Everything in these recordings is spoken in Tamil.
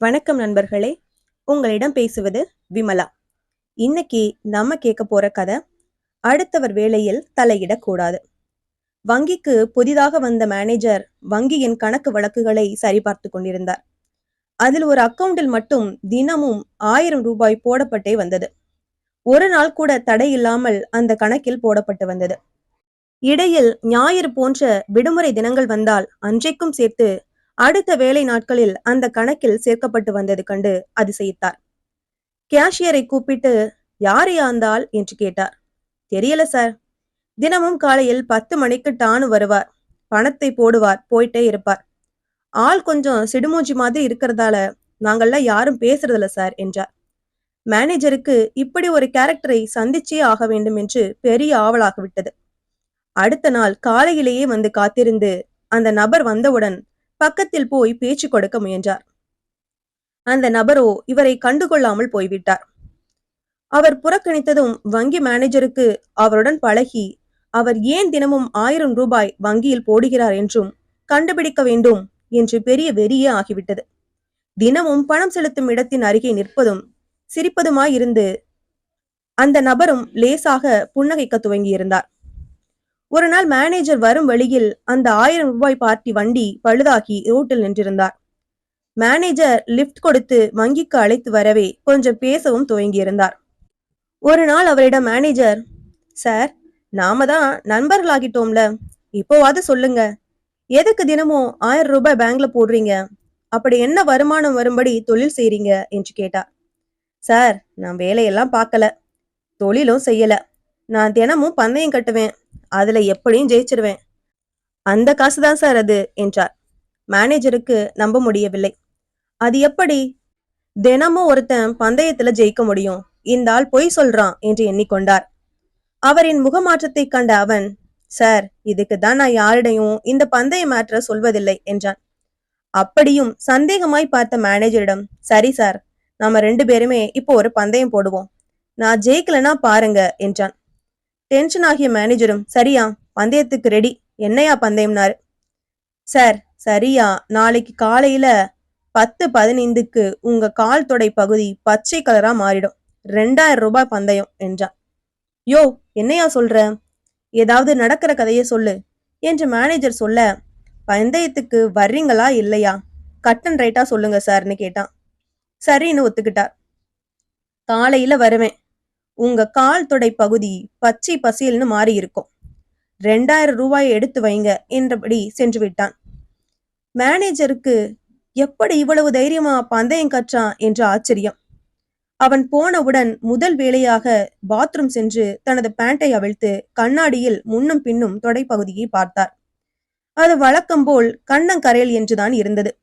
வணக்கம் நண்பர்களே. உங்களிடம் பேசுவது விமலா. இன்னைக்கு நம்ம கேட்க போற கதை, அடுத்தவர் வேலையில் தலையிடக்கூடாது. வங்கிக்கு புதிதாக வந்த மேனேஜர் வங்கியின் கணக்கு வழக்குகளை சரிபார்த்து கொண்டிருந்தார். அதில் ஒரு அக்கவுண்டில் மட்டும் தினமும் 1000 ரூபாய் போடப்பட்டே வந்தது. ஒரு நாள் கூட தடை இல்லாமல் அந்த கணக்கில் போடப்பட்டு வந்தது. இடையில் ஞாயிறு போன்ற விடுமுறை தினங்கள் வந்தால் அன்றைக்கும் சேர்த்து அடுத்த வேலை நாட்களில் அந்த கணக்கில் சேர்க்கப்பட்டு வந்தது கண்டு அதிசயித்தார். கேஷியரை கூப்பிட்டு, யாரையா அந்த ஆள் என்று கேட்டார். தெரியல சார். தினமும் காலையில் 10 மணிக்கு டானு வருவார். பணத்தை போடுவார், போயிட்டே இருப்பார். ஆள் கொஞ்சம் சிடுமூஞ்சி மாதிரி இருக்கிறதால நாங்கள்லாம் யாரும் பேசுறதில்ல சார் என்றார். மேனேஜருக்கு இப்படி ஒரு கேரக்டரை சந்திச்சே ஆக வேண்டும் என்று பெரிய ஆவலாகிவிட்டது. அடுத்த நாள் காலையிலேயே வந்து காத்திருந்து அந்த நபர் வந்தவுடன் பக்கத்தில் போய் பேச்சு கொடுக்க முயன்றார். அந்த நபரோ இவரை கண்டுகொள்ளாமல் போய்விட்டார். அவர் புறக்கணித்ததும் வங்கி மேனேஜருக்கு அவருடன் பழகி அவர் ஏன் தினமும் 1000 ரூபாய் வங்கியில் போடுகிறார் என்றும் கண்டுபிடிக்க வேண்டும் என்று பெரிய வெறியே ஆகிவிட்டது. தினமும் பணம் செலுத்தும் இடத்தின் அருகே நிற்பதும் சிரிப்பதுமாயிருந்து அந்த நபரும் லேசாக புன்னகைக்க துவங்கியிருந்தார். ஒரு நாள் மேனேஜர் வரும் வழியில் அந்த 1000 ரூபாய் பார்ட்டி வண்டி பழுதாகி ரோட்டில் நின்றிருந்தார். மேனேஜர் லிப்ட் கொடுத்து வங்கிக்கு அழைத்து வரவே கொஞ்சம் பேசவும் துவங்கியிருந்தார். ஒரு நாள் அவரிடம் மேனேஜர், சார், நாம தான் நண்பர்களாகிட்டோம்ல, இப்போவாது சொல்லுங்க, எதுக்கு தினமும் 1000 ரூபாய் பேங்க்ல போடுறீங்க? அப்படி என்ன வருமானம் வரும்படி தொழில் செய்றீங்க என்று கேட்டார். சார், நான் வேலையெல்லாம் பார்க்கல, தொழிலும் செய்யல. நான் தினமும் பந்தயம் கட்டுவேன், அதுல எப்படியும் ஜெயிச்சிருவேன். அந்த காசுதான் சார் அது என்றார். மேனேஜருக்கு நம்ப முடியவில்லை. அது எப்படி? தினமும் ஒருத்தன் பந்தயத்துல ஜெயிக்க முடியும், இந்த ஆள் பொய் சொல்றான் என்று எண்ணிக்கொண்டார். அவரின் முகமாற்றத்தை கண்ட அவன், சார், இதுக்கு தான் நான் யாரிடையும் இந்த பந்தய மேட்டரை சொல்வதில்லை என்றான். அப்படியும் சந்தேகமாய் பார்த்த மேனேஜரிடம், சரி சார், நாம 2 பேருமே இப்போ ஒரு பந்தயம் போடுவோம், நான் ஜெயிக்கலனா பாருங்க என்றான். டென்ஷன் ஆகிய மேனேஜரும், சரியா, பந்தயத்துக்கு ரெடி, என்னையா பந்தயம்னாரு. சார், சரியா நாளைக்கு காலையில 10:15க்கு உங்க கால் தொடை பகுதி பச்சை கலரா மாறிடும், 2000 ரூபாய் பந்தயம் என்றான். யோ, என்னையா சொல்ற? ஏதாவது நடக்கிற கதையை சொல்லு என்று மேனேஜர் சொல்ல, பந்தயத்துக்கு வர்றீங்களா இல்லையா, கட் அண்ட் ரைட்டா சொல்லுங்க சார்னு கேட்டான். சரின்னு ஒத்துக்கிட்டார். காலையில வருவேன், உங்க கால் தொடை பகுதி பச்சை பசேல்னு மாறி இருக்கும், 2000 ரூபாயை எடுத்து வைங்க என்றபடி சென்று விட்டான். மேனேஜருக்கு எப்படி இவ்வளவு தைரியமா பந்தயம் கற்றான் என்று ஆச்சரியம். அவன் போனவுடன் முதல் வேளையாக பாத்ரூம் சென்று தனது பேண்டை அவிழ்த்து கண்ணாடியில் முன்னும் பின்னும் தொடைப்பகுதியை பார்த்தார். அது வழக்கம் போல் கண்ணங்கரையில் என்றுதான் இருந்தது.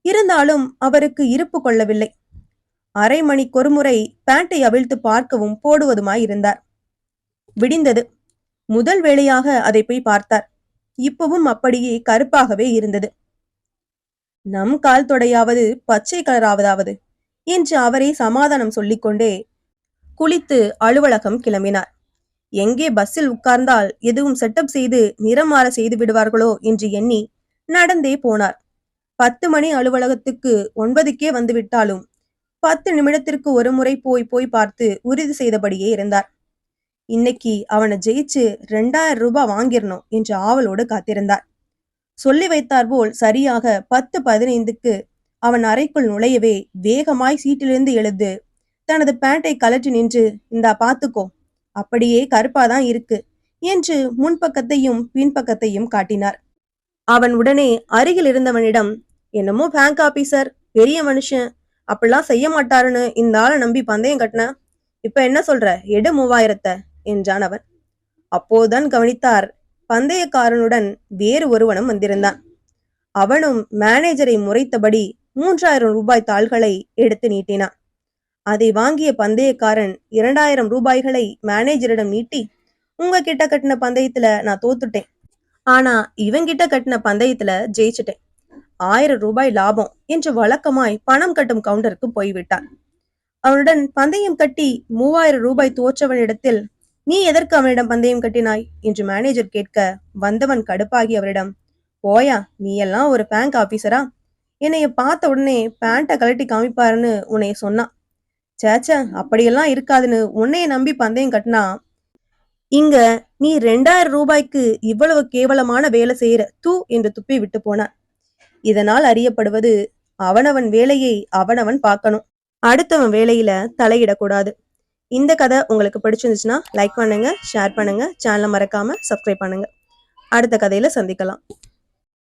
இருந்தாலும் அவருக்கு இருப்பு கொள்ளவில்லை. அரை மணிக்கொருமுறை பேண்டை அவிழ்த்து பார்க்கவும் போடுவதுமாயிருந்தார். விடிந்தது. முதல் வேளையாக அதை போய் பார்த்தார். இப்பவும் அப்படியே கருப்பாகவே இருந்தது. நம் கால் தொடையாவது பச்சை கலராவதாவது என்று அவரே சமாதானம் சொல்லிக்கொண்டே குளித்து அலுவலகம் கிளம்பினார். எங்கே பஸ்ஸில் உட்கார்ந்தால் எதுவும் செட்டப் செய்து நிறம் மாற செய்து விடுவார்களோ என்று எண்ணி நடந்தே போனார். 10 மணி அலுவலகத்துக்கு 9க்கே வந்துவிட்டாலும் 10 நிமிடத்திற்கு ஒரு முறை போய் போய் பார்த்து உறுதி செய்தபடியே இருந்தார். இன்னைக்கு அவனை ஜெயிச்சு 2000 ரூபாய் வாங்கிடணும் என்று ஆவலோடு காத்திருந்தார். சொல்லி வைத்தார் போல் சரியாக 10:15க்கு அவன் அறைக்குள் நுழையவே வேகமாய் சீட்டிலிருந்து எழுந்து தனது பேண்டை கலற்றி நின்று, இந்தா பாத்துக்கோ, அப்படியே கருப்பாதான் இருக்கு என்று முன்பக்கத்தையும் பின்பக்கத்தையும் காட்டினார். அவன் உடனே அருகில் இருந்தவனிடம், என்னமோ பேங்க் ஆபீசர், பெரிய மனுஷன், அப்படிலாம் செய்ய மாட்டாருன்னு இந்த ஆளை நம்பி பந்தயம் கட்டின, இப்ப என்ன சொல்ற, எடு 3000 என்றான் அவன். அப்போதுதான் கவனித்தார், பந்தயக்காரனுடன் வேறு ஒருவனும் வந்திருந்தான். அவனும் மேனேஜரை முறைத்தபடி 3000 ரூபாய் தாள்களை எடுத்து நீட்டினான். அதை வாங்கிய பந்தயக்காரன் 2000 ரூபாய்களை மேனேஜரிடம் நீட்டி, உங்ககிட்ட கட்டின பந்தயத்துல நான் தோத்துட்டேன், ஆனா இவங்கிட்ட கட்டின பந்தயத்துல ஜெயிச்சிட்டேன், 1000 ரூபாய் லாபம் என்று வழக்கமாய் பணம் கட்டும் கவுண்டருக்கு போய்விட்டான். அவனுடன் பந்தயம் கட்டி 3000 ரூபாய் தோற்றவனிடத்தில், நீ எதற்கு அவனிடம் பந்தயம் கட்டினாய் என்று மேனேஜர் கேட்க, வந்தவன் கடுப்பாகி அவரிடம், போயா, நீ எல்லாம் ஒரு பேங்க் ஆபீசரா, என்னைய பார்த்த உடனே பேண்ட்டை கழட்டி காமிப்பாருன்னு உன்னைய சொன்னான். சேச்சே, அப்படியெல்லாம் இருக்காதுன்னு உன்னைய நம்பி பந்தயம் கட்டினா இங்க நீ 2000 ரூபாய்க்கு இவ்வளவு கேவலமான வேலை செய்யற தூ என்று துப்பி விட்டு போனான். இதனால் அறியப்படுவது அவனவன் வேலையை அவனவன் பார்க்கணும், அடுத்தவன் வேலையில தலையிடக்கூடாது. இந்த கதை உங்களுக்கு பிடிச்சிருந்துச்சுன்னா லைக் பண்ணுங்க, ஷேர் பண்ணுங்க, சேனலை மறக்காம சப்ஸ்கிரைப் பண்ணுங்க. அடுத்த கதையில சந்திக்கலாம்.